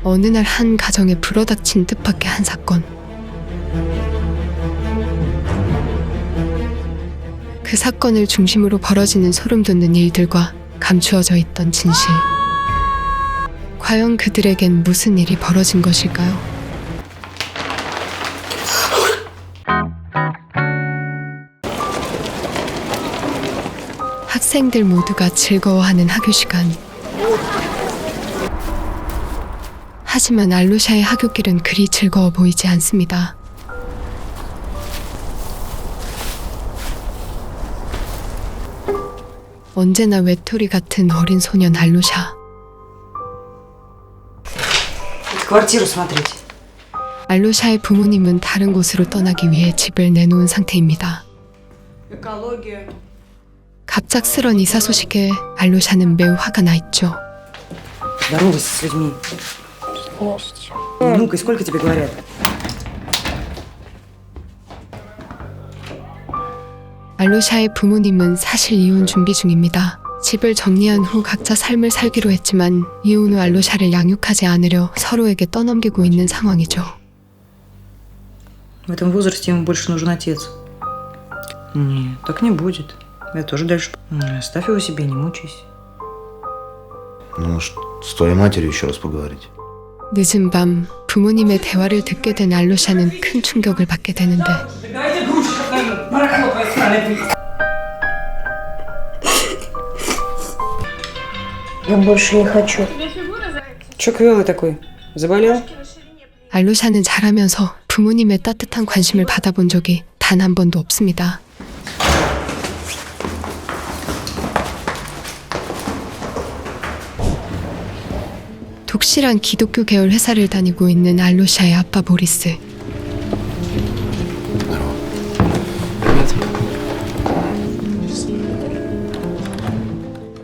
어느 날 한 가정에 불어닥친 뜻밖의 한 사건. 그 사건을 중심으로 벌어지는 소름 돋는 일들과 감추어져 있던 진실. 과연 그들에겐 무슨 일이 벌어진 것일까요? 학생들 모두가 즐거워하는 학교 시간. 하지만 알루샤의 하굣길은 그리 즐거워 보이지 않습니다. 언제나 외톨이 같은 어린 소년 알루샤. 알루샤의 부모님은 다른 곳으로 떠나기 위해 집을 내놓은 상태입니다. 갑작스런 이사 소식에 알루샤는 매우 화가 나 있죠. Ну-ка, сколько тебе говорят? 알루샤의 부모님은 사실 이혼 준비 중입니다. 집을 정리한 후 각자 삶을 살기로 했지만 이혼 후 알루샤를 양육하지 않으려 서로에게 떠넘기고 있는 상황이죠. В этом возрасте ему больше нужен отец. Нет, так не будет. Я тоже дальше. Оставь его себе, не мучайся. Ну, может, с твоей матерью еще раз поговорить? 늦은 밤 부모님의 대화를 듣게 된 알루샤는 큰 충격을 받게 되는데 Я больше не хочу. Че квелый такой? Заболел? 알루샤는 자라면서 부모님의 따뜻한 관심을 받아본 적이 단 한 번도 없습니다. 독실한 기독교 계열 회사를 다니고 있는 알루샤의 아빠 보리스.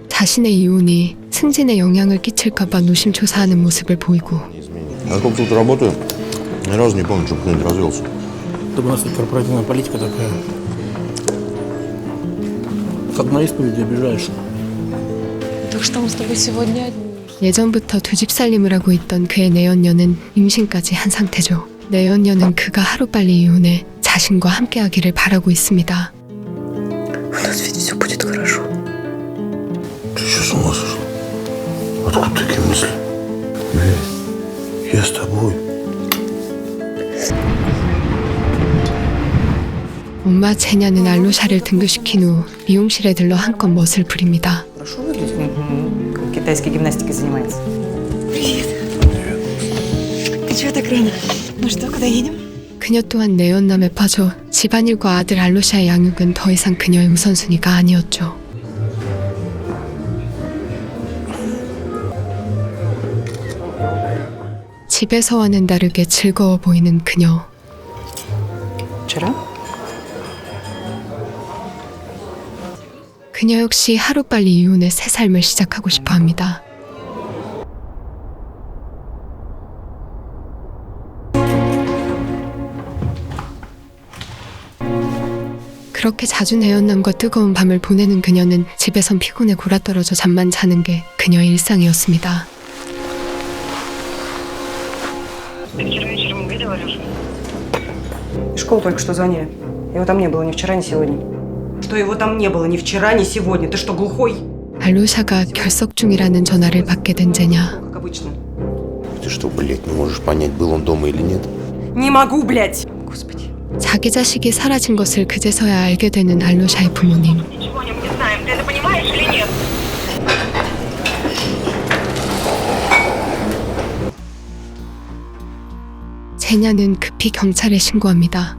자신의 이혼이 승진에 영향을 끼칠까봐 노심초사하는 모습을 보이고 Я сколько тут работаю, ни разу не помню, чтобы кто-нибудь развелся. Да у нас тут корпоративная политика такая. Как на исповеди обижаешься. Так что мы с тобой сегодня одни? 예전부터 두 집 살림을 하고 있던 그의 내연녀는 임신까지 한 상태죠. 내연녀는 그가 하루빨리 이혼해 자신과 함께하기를 바라고 있습니다. У нас ведь все будет хорошо. Ты что, с ума сошла? Откуда такие мысли? Верь, я с тобой. 엄마 제냐는 알루샤를 등교시킨 후 미용실에 들러 한껏 멋을 부립니다. Хорошо выглядит. Как китайской гимнастикой занимается. Привет. Ты чего так рано? Ну что, куда едем? 그녀 또한 내연남에 빠져 집안일과 아들 알루샤의 양육은 더 이상 그녀의 우선순위가 아니었죠. 집에서와는 다르게 즐거워 보이는 그녀. Вчера? 그녀 역시 하루빨리 이혼해 새 삶을 시작하고 싶어 합니다. 그렇게 잦은 내연남과 뜨거운 밤을 보내는 그녀는 집에선 피곤해 골아떨어져 잠만 자는 게 그녀의 일상이었습니다. Из школы только что звонили. Его там не было ни вчера, ни сегодня. Что его там не было ни вчера, ни сегодня? Ты что, глухой? 알루샤가 결석 중이라는 전화를 받게 된 제냐. Как обычно. Ты что, блядь, не можешь понять, был он дома или нет? Не могу, блядь! Господи. 자기 자식이 사라진 것을 그제서야 알게 되는 알루샤의 부모님. Ничего о нем не знаем. Ты это понимаешь или нет? 제냐는 급히 경찰에 신고합니다.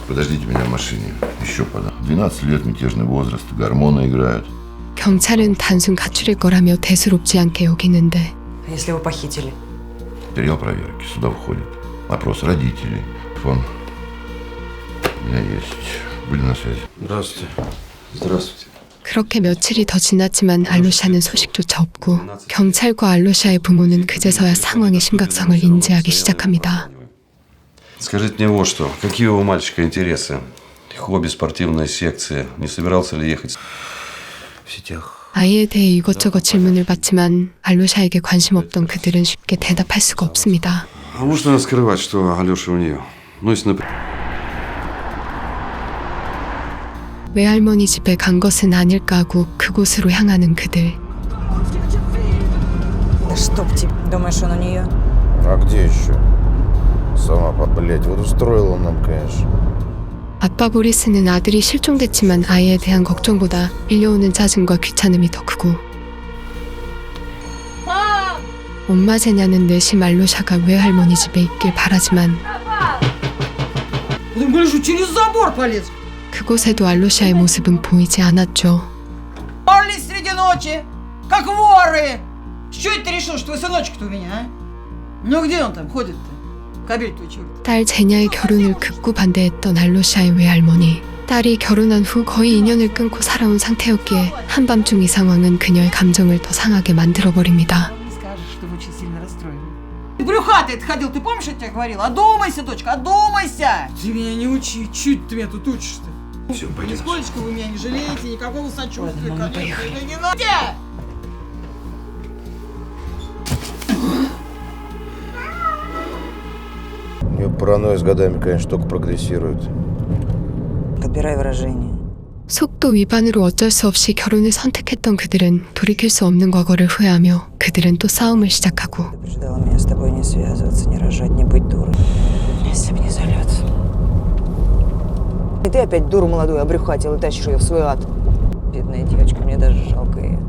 Подождите меня в машине. Еще подам. 12 лет, мятежный возраст, гормоны играют. 경찰은 단순 가출일 거라며 대수롭지 않게 여기는데 А если его похитили? Материал проверки. Сюда входит. Опрос родителей. Фон. У меня есть. Будем на связи. Здравствуйте. Здравствуйте. 그렇게 며칠이 더 지났지만 알루샤는 소식조차 없고 경찰과 알루샤의 부모는 그제서야 상황의 심각성을 인지하기 시작합니다. Скажите мне вот что. Какие у мальчика интересы? Хобби, спортивная секция. Не собирался ли ехать? В сетях 아이에 대해 이것저것 질문을 받지만 알로샤에게 관심 없던 그들은 쉽게 대답할 수가 없습니다. А может она скрывать, что Алеша у нее? Ну, если, например, 외할머니 집에 간 것은 а닐까 하고 그곳으로 향하는 그들. Да чтоб тебе. Думаешь, он у нее? А где еще? Сама, блядь, вот устроила нам, конечно. 아빠 보리스는 아들이 실종됐지만 아이에 대한 걱정보다 밀려오는 짜증과 귀찮음이 더 크고, 엄마 제냐는 내심 알로샤가 외할머니 집에 있길 바라지만 Ты говоришь, через забор полез. 그곳에도 알로샤의 모습은 보이지 않았죠. Порвались среди ночи, как воры. С чего это ты решил, что твой сыночек-то у меня, а? Ну где он там ходит-то? Кабель твой черт. 딸 제냐의 결혼을 극구 반대했던 알로샤의 외할머니. 딸이 결혼한 후 거의 2년을 끊고 살아온 상태였기에 한밤중 이 상황은 그녀의 감정을 더 상하게 만들어버립니다. Не скажешь, что вы очень сильно расстроены. Ты брюхатый ты ходил, ты помнишь, я тебе говорила? Одумайся, дочка, одумайся! Ты меня не учи, чуть ты меня тут учишь-то? все, пойдем. Нисколько вы меня не жалеете, никакого сочувствия. Ладно, мама, поехали. Это не надо! У нее паранойя с годами, конечно, только прогрессирует. Подбирай выражение. 속도 위반으로 어쩔 수 없이 결혼을 선택했던 그들은 돌이킬 수 없는 과거를 후회하며 그들은 또 싸움을 시작하고, Предупреждала меня с тобой не связываться, не рожать, не быть дурой. Если бы не залет. И ты опять дуру молодую обрюхатил и тащишь ее в свой ад. Бедная девочка, мне даже жалко ее.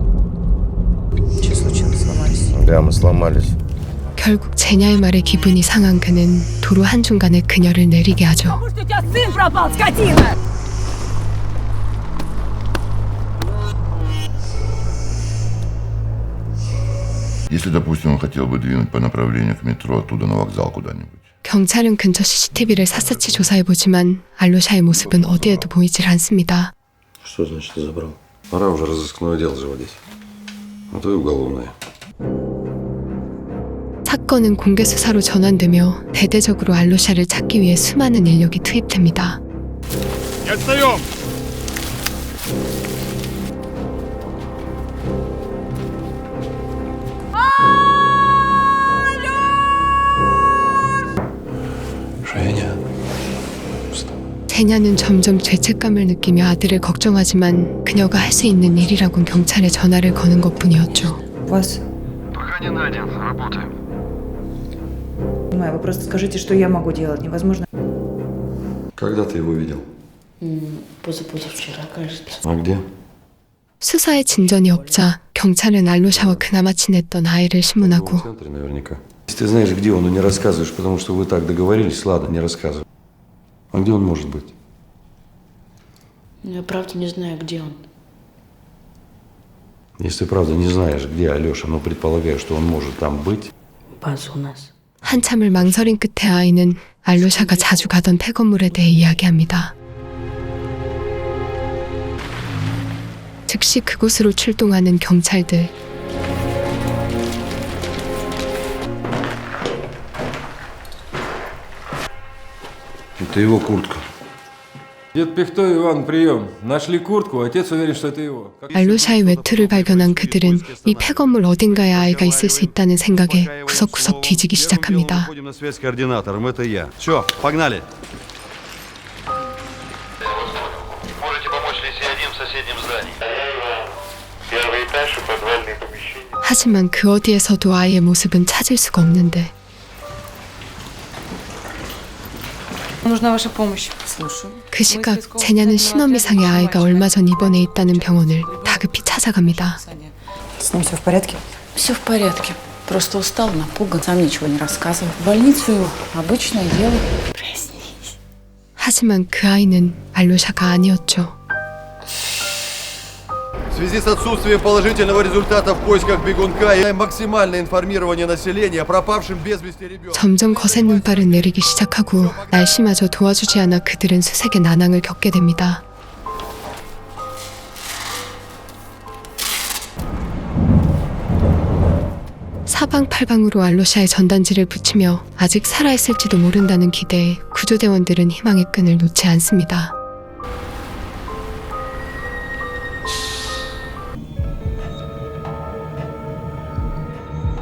Что случилось? Сломались? Да, мы сломались. 결국 제냐의 말에 기분이 상한 그는 도로 한중간에 그녀를 내리게 하죠. Потому что у тебя сын пропал, скотина! Если, допустим, он хотел бы двинуть по направлению к метро, оттуда на вокзал куда-нибудь. 경찰은 근처 CCTV를 샅샅이 조사해보지만 알로샤의 모습은 어디에도 보이질 않습니다. Что значит ты забрал? Пора уже разыскное дело заводить. А то и уголовное. 사건은 공개 수사로 전환되며 대대적으로 알로샤를 찾기 위해 수많은 인력이 투입됩니다. Женя. 제냐는 점점 죄책감을 느끼며 아들을 걱정하지만 그녀가 할 수 있는 일이라곤 경찰에 전화를 거는 것뿐이었죠. Вас? Пока не найден, работаем. Понимаю, вы просто скажите, что я могу делать. Невозможно. Когда ты его видел? позавчера, кажется. А где? 수사에 진전이 없자 경찰은 알로샤와 그나마 친했던 아이를 В 신문하고, центре наверняка. Если ты знаешь, где он, но не рассказываешь, потому что вы так договорились, ладно, не рассказывай. А где он может быть? Я правда не знаю, где он. Если ты правда не знаешь, где Алеша, но предполагаешь, что он может там быть, База у нас. 한참을 망설인 끝에 아이는 알로샤가 자주 가던 폐건물에 대해 이야기합니다. 즉시 그곳으로 출동하는 경찰들. это его куртка. Дед Пихто Иван, прием. Нашли куртку, отец уверен, что это его. 알로샤의 외투를 발견한 그들은 이 폐건물 어딘가에 아이가 있을 수 있다는 생각에 구석구석 뒤지기 시작합니다. Выходим на связь с координатором, это я. Все, погнали. Можете помочь Лисе-1 в соседнем здании. Первый этаж и подвальные помещения. 하지만 그 어디에서도 아이의 모습은 찾을 수가 없는데, Нужна ваша помощь. Слушаю. 그 시각 제냐는 신엄이상의 아이가 얼마 전 입원해 있다는 병원을 다급히 찾아갑니다. С ним все в порядке? Все в порядке. Просто устал, напуган, сам ничего не рассказывал. В больницу обычное дело. Проснись. 하지만 그 아이는 알로샤가 아니었죠. В связи с отсутствием положительного результата в поисках бегунка и максимальное информирование населения о пропавшем без вести ребенке. 점점 거센 눈발은 내리기 시작하고 날씨마저 도와주지 않아 그들은 수색의 난항을 겪게 됩니다. 사방팔방으로 알로샤의 전단지를 붙이며 아직 살아있을지도 모른다는 기대에 구조대원들은 희망의 끈을 놓지 않습니다.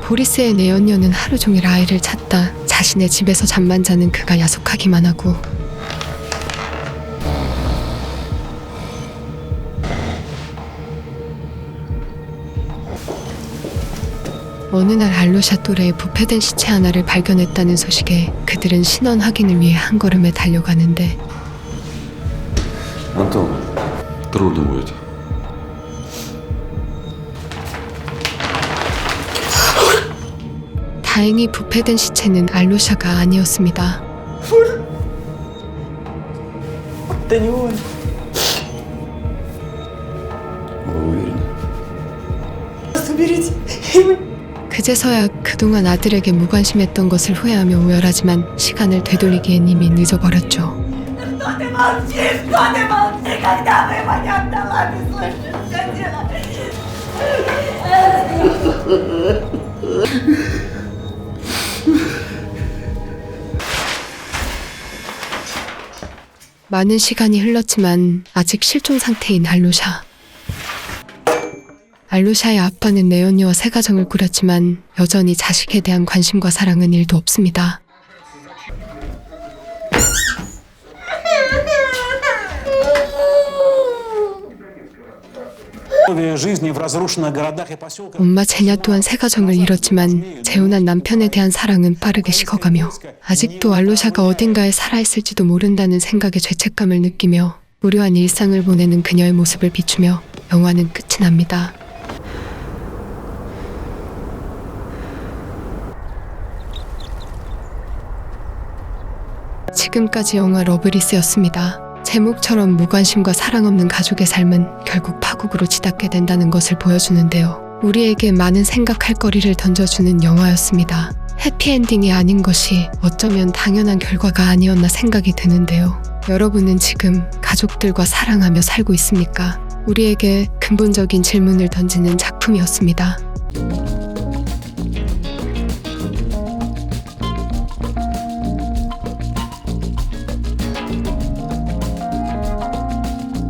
보리스의 내연녀는 하루 종일 아이를 찾다 자신의 집에서 잠만 자는 그가 야속하기만 하고 어느 날 알로샤 또래의 부패된 시체 하나를 발견했다는 소식에 그들은 신원 확인을 위해 한 걸음에 달려가는데 Антон, трудно будет. 다행히 부패된 시체는 알로샤가 아니었습니다. Вы уверены? 그제서야 그동안 아들에게 무관심했던 것을 후회하며 오열하지만 시간을 되돌리기엔 이미 늦어버렸죠. 많은 시간이 흘렀지만 아직 실종 상태인 알로샤. 알로샤의 아빠는 내연녀와 새 가정을 꾸렸지만 여전히 자식에 대한 관심과 사랑은 1도 없습니다. 엄마 제냐 또한 새 가정을 잃었지만 재혼한 남편에 대한 사랑은 빠르게 식어가며 아직도 알로샤가 어딘가에 살아있을지도 모른다는 생각에 죄책감을 느끼며 무료한 일상을 보내는 그녀의 모습을 비추며 영화는 끝이 납니다. 지금까지 영화 러브리스였습니다. 제목처럼 무관심과 사랑 없는 가족의 삶은 결국 파국으로 치닫게 된다는 것을 보여주는데요. 우리에게 많은 생각할 거리를 던져주는 영화였습니다. 해피엔딩이 아닌 것이 어쩌면 당연한 결과가 아니었나 생각이 드는데요. 여러분은 지금 가족들과 사랑하며 살고 있습니까? 우리에게 근본적인 질문을 던지는 작품이었습니다.